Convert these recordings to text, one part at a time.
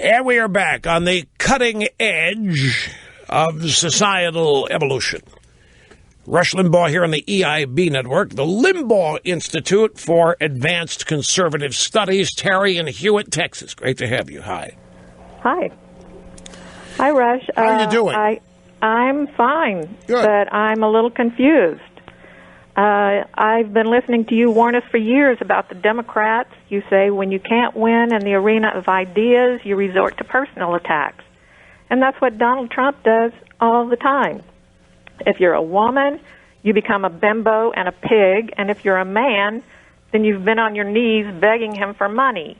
And we are back on the cutting edge of societal evolution. Rush Limbaugh here on the EIB network, the Limbaugh Institute for Advanced Conservative Studies. Terry in Hewitt, Texas. Great to have you. Hi. Hi. Hi, Rush. How are you doing? I'm fine, Good. but I'm a little confused. I've been listening to you warn us for years about the Democrats. You say when you can't win in the arena of ideas, you resort to personal attacks. And that's what Donald Trump does all the time. If you're a woman, you become a bimbo and a pig. And if you're a man, then you've been on your knees begging him for money.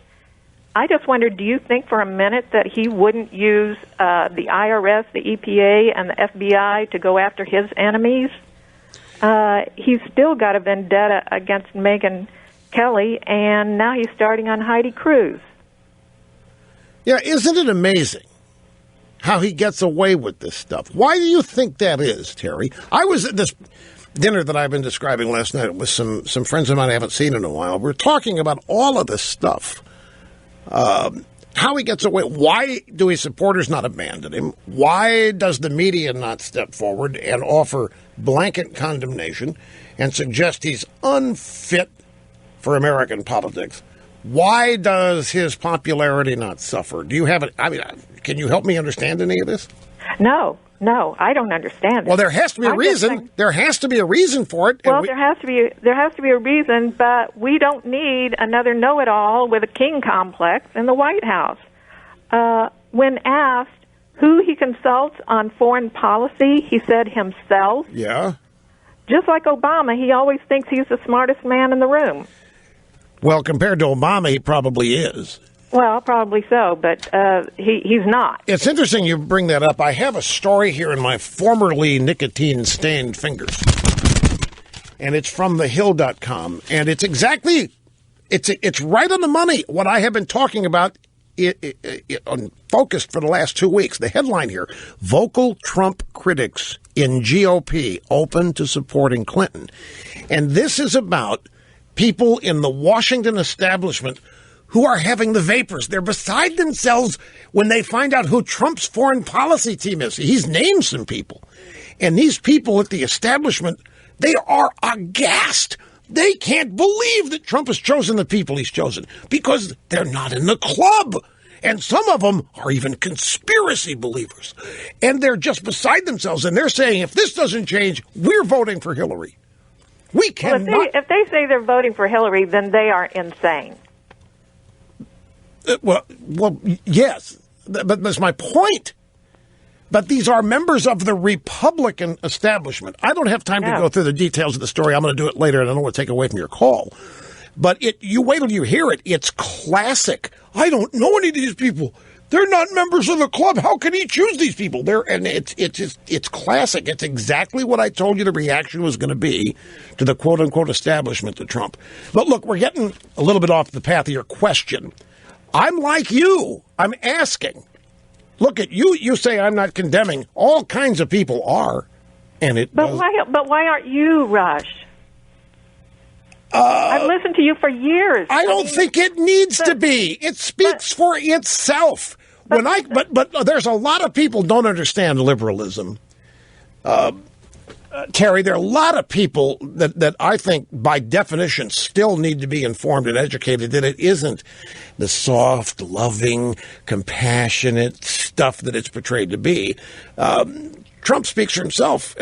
I just wondered, do you think for a minute that he wouldn't use the IRS, the EPA, and the FBI to go after his enemies? He's still got a vendetta against Megyn Kelly, and now he's starting on Heidi Cruz. Yeah, isn't it amazing how he gets away with this stuff? Why do you think that is, Terry? I was at this dinner that I've been describing last night with some friends of mine I haven't seen in a while. We're talking about all of this stuff. How he gets away. Why do his supporters not abandon him? Why does the media not step forward and offer blanket condemnation and suggest he's unfit for American politics? Why does his popularity not suffer? Do you have it? I mean, can you help me understand any of this? No, I don't understand it. Well, there has to be a reason. There has to be a reason for it. Well, there has to be a reason, but we don't need another know-it-all with a king complex in the White House. When asked who he consults on foreign policy, he said himself. Yeah. Just like Obama, he always thinks he's the smartest man in the room. Well, compared to Obama, he probably is. Well, probably so, but he's not. It's interesting you bring that up. I have a story here in my formerly nicotine-stained fingers, and it's from thehill.com, and it's exactly, it's right on the money, what I have been talking about focused for the last 2 weeks. The headline here, vocal Trump critics in GOP open to supporting Clinton. And this is about people in the Washington establishment who are having the vapors. They're beside themselves when they find out who Trump's foreign policy team is. He's named some people. And these people at the establishment, they are aghast. They can't believe that Trump has chosen the people he's chosen because they're not in the club. And some of them are even conspiracy believers. And they're just beside themselves. And they're saying, if this doesn't change, we're voting for Hillary. We cannot. Well, if they say they're voting for Hillary, then they are insane. Well, yes, but that's my point. But these are members of the Republican establishment. I don't have time to go through the details of the story. I'm going to do it later, and I don't want to take away from your call. But you wait till you hear it. It's classic. I don't know any of these people. They're not members of the club. How can he choose these people? It's classic. It's exactly what I told you the reaction was going to be to the quote-unquote establishment to Trump. But look, we're getting a little bit off the path of your question. I'm like you. I'm asking. Look at you. You say I'm not condemning. All kinds of people are, and it. But why aren't you, Rush? I've listened to you for years. I don't think it needs to be. It speaks for itself. But there's a lot of people don't understand liberalism. Terry, there are a lot of people that I think by definition still need to be informed and educated that it isn't the soft, loving, compassionate stuff that it's portrayed to be. Trump speaks for himself.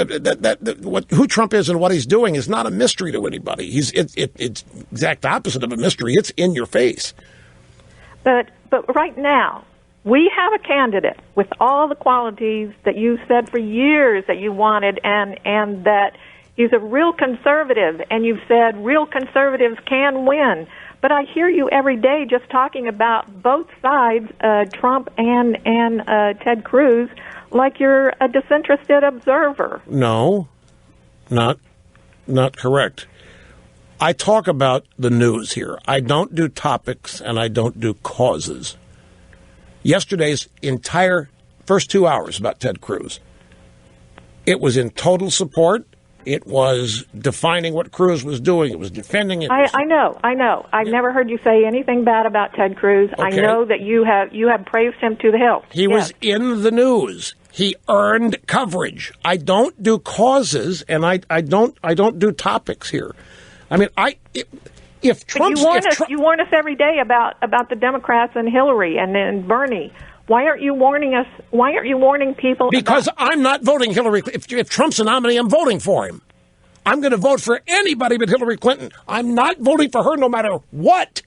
Who Trump is and what he's doing is not a mystery to anybody. It's exact opposite of a mystery. It's in your face. But right now, we have a candidate with all the qualities that you said for years that you wanted, and that he's a real conservative, and you've said real conservatives can win. But I hear you every day just talking about both sides, Trump and Ted Cruz, like you're a disinterested observer. No, not correct. I talk about the news here. I don't do topics, and I don't do causes. Yesterday's entire first 2 hours about Ted Cruz, it was in total support It was defining what Cruz was doing. It was defending it. I know. I've never heard you say anything bad about Ted Cruz. Okay. I know that you have praised him to the hilt. He was in the news. He earned coverage. I don't do causes, and I don't do topics here. I mean, if Trump, you warn us every day about the Democrats and Hillary and Bernie. Why aren't you warning us? Why aren't you warning people? Because I'm not voting Hillary. If Trump's a nominee, I'm voting for him. I'm going to vote for anybody but Hillary Clinton. I'm not voting for her no matter what.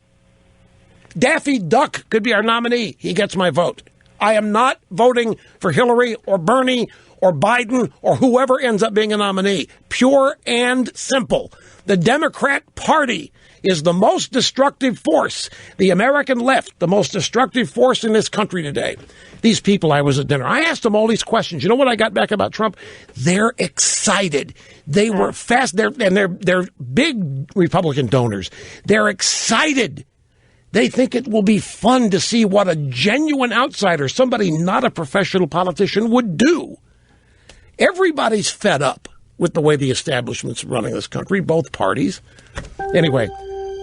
Daffy Duck could be our nominee. He gets my vote. I am not voting for Hillary or Bernie or Biden or whoever ends up being a nominee. Pure and simple. The Democrat Party is the most destructive force, the American left, the most destructive force in this country today. These people, I was at dinner, I asked them all these questions. You know what I got back about Trump? They're excited. They were fast. They're big Republican donors. They're excited. They think it will be fun to see what a genuine outsider, somebody not a professional politician, would do. Everybody's fed up with the way the establishment's running this country, both parties. Anyway,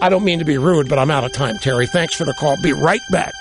I don't mean to be rude, but I'm out of time, Terry. Thanks for the call. Be right back.